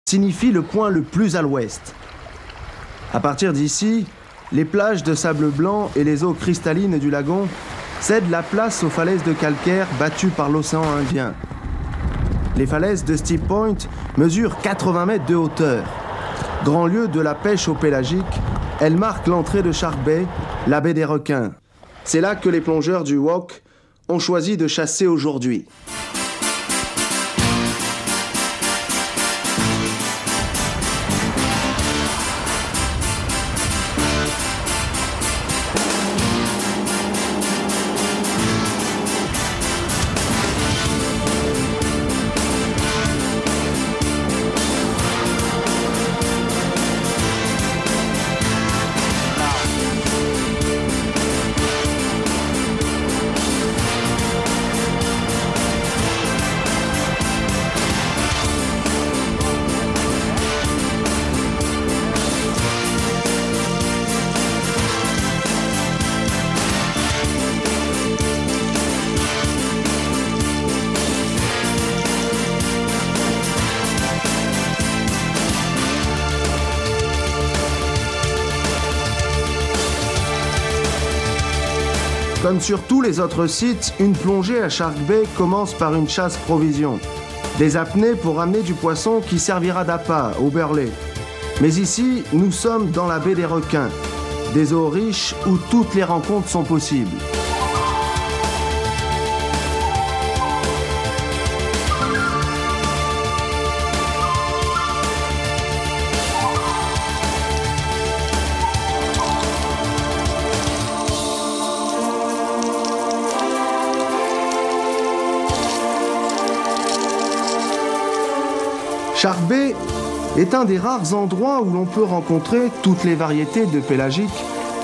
signifie le point le plus à l'ouest. À partir d'ici, les plages de sable blanc et les eaux cristallines du lagon cèdent la place aux falaises de calcaire battues par l'océan Indien. Les falaises de Steep Point mesurent 80 mètres de hauteur. Grand lieu de la pêche au pélagique, elles marquent l'entrée de Shark Bay, la baie des requins. C'est là que les plongeurs du WOC ont choisi de chasser aujourd'hui. Comme sur tous les autres sites, une plongée à Shark Bay commence par une chasse provision. Des apnées pour ramener du poisson qui servira d'appât au burley. Mais ici, nous sommes dans la baie des requins, des eaux riches où toutes les rencontres sont possibles. Shark Bay est un des rares endroits où l'on peut rencontrer toutes les variétés de pélagiques,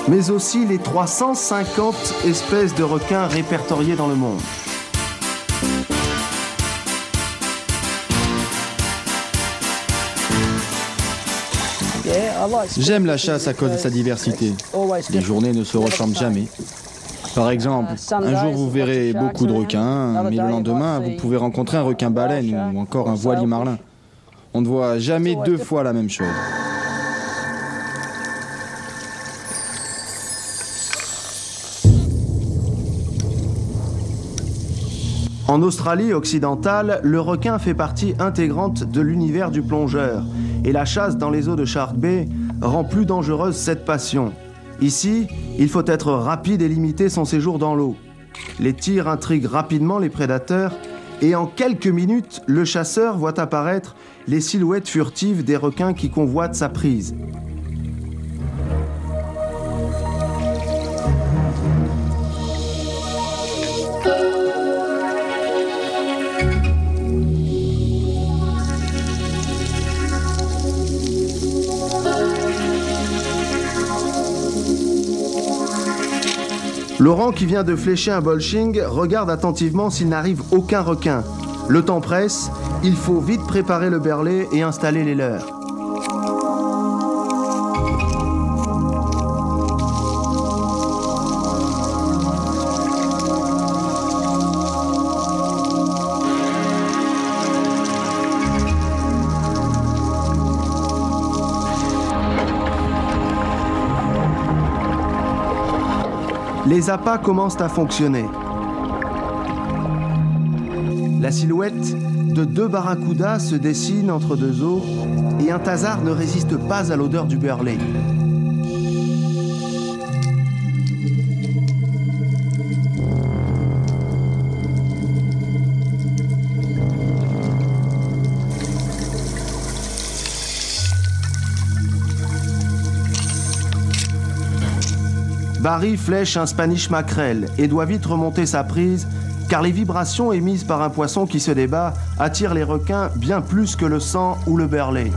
mais aussi les 350 espèces de requins répertoriées dans le monde. J'aime la chasse à cause de sa diversité. Les journées ne se ressemblent jamais. Par exemple, un jour vous verrez beaucoup de requins, mais le lendemain vous pouvez rencontrer un requin-baleine ou encore un voilier-marlin. On ne voit jamais deux fois la même chose. En Australie occidentale, le requin fait partie intégrante de l'univers du plongeur et la chasse dans les eaux de Shark Bay rend plus dangereuse cette passion. Ici, il faut être rapide et limiter son séjour dans l'eau. Les tirs intriguent rapidement les prédateurs et en quelques minutes, le chasseur voit apparaître les silhouettes furtives des requins qui convoitent sa prise. Laurent, qui vient de flécher un bolching, regarde attentivement s'il n'arrive aucun requin. Le temps presse, il faut vite préparer le burley et installer les leurres. Les appâts commencent à fonctionner. La silhouette de deux barracudas se dessine entre deux eaux et un tasard ne résiste pas à l'odeur du burley. Barry flèche un Spanish mackerel et doit vite remonter sa prise car les vibrations émises par un poisson qui se débat attirent les requins bien plus que le sang ou le burley.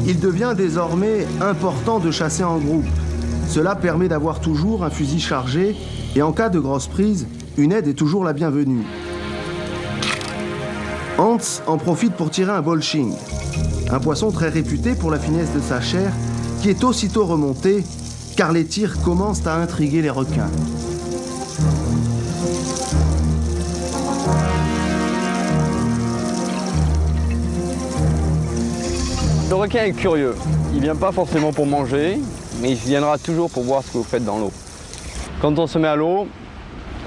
Il devient désormais important de chasser en groupe. Cela permet d'avoir toujours un fusil chargé et en cas de grosse prise, une aide est toujours la bienvenue. Hans en profite pour tirer un bolching. Un poisson très réputé pour la finesse de sa chair, qui est aussitôt remonté, car les tirs commencent à intriguer les requins. Le requin est curieux. Il ne vient pas forcément pour manger, mais il viendra toujours pour voir ce que vous faites dans l'eau. Quand on se met à l'eau,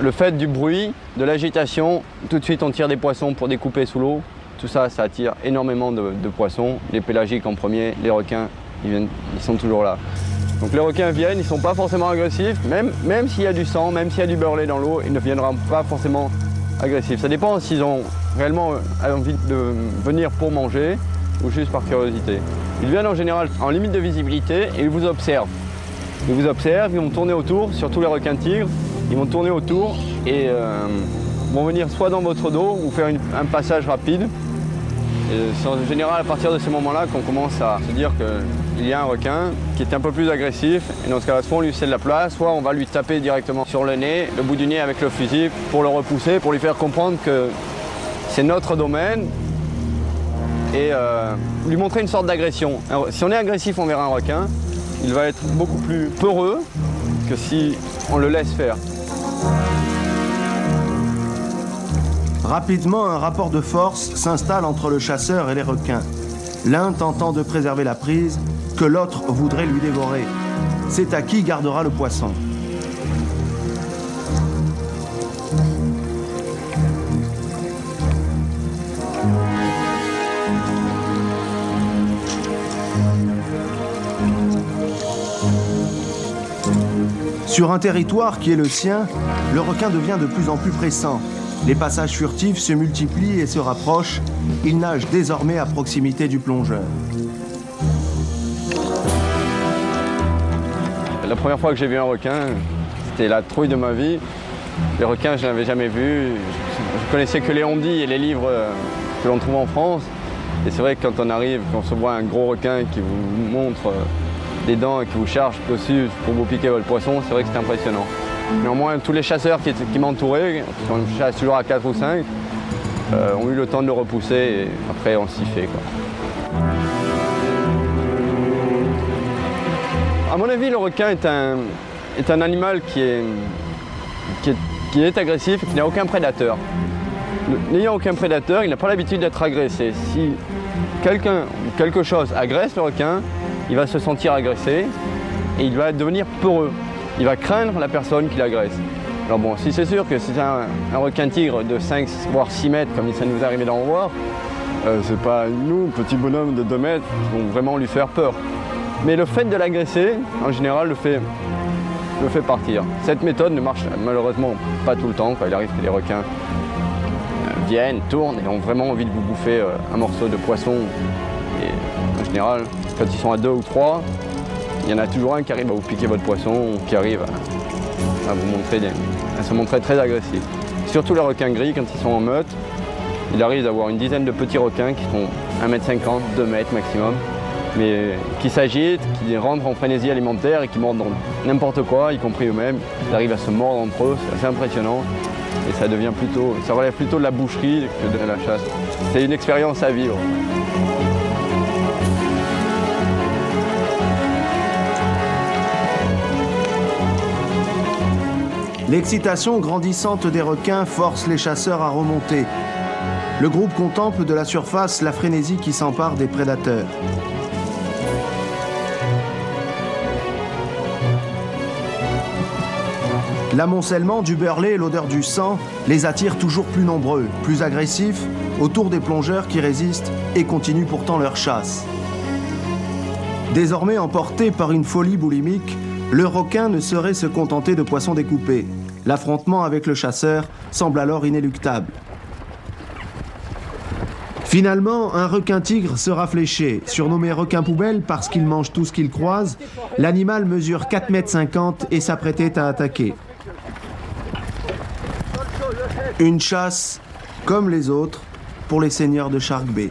le fait du bruit, de l'agitation, tout de suite on tire des poissons pour découper sous l'eau. Tout ça, ça attire énormément de poissons. Les pélagiques en premier, les requins, ils sont toujours là. Donc les requins viennent, ils ne sont pas forcément agressifs, même s'il y a du sang, même s'il y a du beurré dans l'eau, ils ne viendront pas forcément agressifs. Ça dépend s'ils ont réellement envie de venir pour manger ou juste par curiosité. Ils viennent en général en limite de visibilité et ils vous observent. Ils vous observent, ils vont tourner autour, surtout les requins tigres, ils vont tourner autour et vont venir soit dans votre dos ou faire un passage rapide. C'est en général à partir de ce moment-là qu'on commence à se dire qu'il y a un requin qui est un peu plus agressif. Et dans ce cas-là, soit on lui cède la place, soit on va lui taper directement sur le nez, le bout du nez avec le fusil pour le repousser, pour lui faire comprendre que c'est notre domaine et lui montrer une sorte d'agression. Si on est agressif envers un requin, il va être beaucoup plus peureux que si on le laisse faire. Rapidement, un rapport de force s'installe entre le chasseur et les requins. L'un tentant de préserver la prise, que l'autre voudrait lui dévorer. C'est à qui gardera le poisson. Sur un territoire qui est le sien, le requin devient de plus en plus pressant. Les passages furtifs se multiplient et se rapprochent. Il nage désormais à proximité du plongeur. La première fois que j'ai vu un requin, c'était la trouille de ma vie. Les requins, je n'avais jamais vu. Je connaissais que les ondits et les livres que l'on trouve en France. Et c'est vrai que quand on arrive, quand on se voit un gros requin qui vous montre des dents et qui vous charge dessus pour vous piquer votre poisson, c'est vrai que c'est impressionnant. Néanmoins, tous les chasseurs qui m'entouraient, on chasse toujours à 4 ou 5, ont eu le temps de le repousser et après on s'y fait, quoi. À mon avis, le requin est un animal qui est agressif et qui n'a aucun prédateur. N'ayant aucun prédateur, il n'a pas l'habitude d'être agressé. Si quelqu'un ou quelque chose agresse le requin, il va se sentir agressé et il va devenir peureux. Il va craindre la personne qui l'agresse. Alors bon, si c'est sûr que c'est un requin tigre de 5 voire 6 mètres, comme ça nous est arrivé d'en voir, c'est pas nous, petits bonhommes de 2 mètres, qui vont vraiment lui faire peur. Mais le fait de l'agresser, en général, le fait partir. Cette méthode ne marche malheureusement pas tout le temps. Il arrive que les requins viennent, tournent et ont vraiment envie de vous bouffer un morceau de poisson. Et en général, quand ils sont à 2 ou 3, il y en a toujours un qui arrive à vous piquer votre poisson, qui arrive à se montrer très agressif. Surtout les requins gris, quand ils sont en meute, il arrive d'avoir une dizaine de petits requins qui font 1,50 m, 2 mètres maximum, mais qui s'agitent, qui rentrent en frénésie alimentaire et qui mordent n'importe quoi, y compris eux-mêmes. Ils arrivent à se mordre entre eux, c'est assez impressionnant. Et ça relève plutôt de la boucherie que de la chasse. C'est une expérience à vivre. L'excitation grandissante des requins force les chasseurs à remonter. Le groupe contemple de la surface la frénésie qui s'empare des prédateurs. L'amoncellement du beurlé et l'odeur du sang les attire toujours plus nombreux, plus agressifs, autour des plongeurs qui résistent et continuent pourtant leur chasse. Désormais emporté par une folie boulimique, le requin ne saurait se contenter de poissons découpés. L'affrontement avec le chasseur semble alors inéluctable. Finalement, un requin-tigre sera fléché. Surnommé requin-poubelle parce qu'il mange tout ce qu'il croise, l'animal mesure 4,50 m et s'apprêtait à attaquer. Une chasse comme les autres pour les seigneurs de Shark Bay.